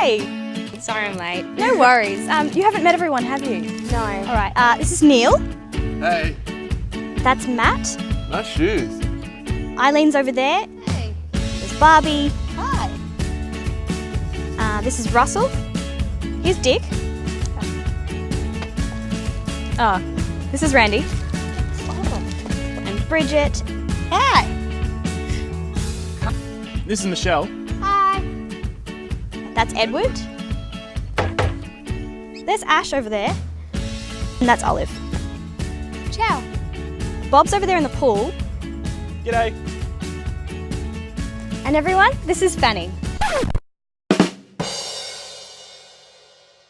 Hey! Sorry I'm late. No worries. You haven't met everyone, have you? No. All right, this is Neil. Hey. That's Matt. Nice shoes. Eileen's over there. Hey. There's Barbie. Hi. This is Russell. Here's Dick. Oh, this is Randy. And Bridget. Hi. This is Michelle. Hi. That's Edward. There's Ash over there. And that's Olive. Ciao. Bob's over there in the pool. G'day. And everyone, this is Fanny.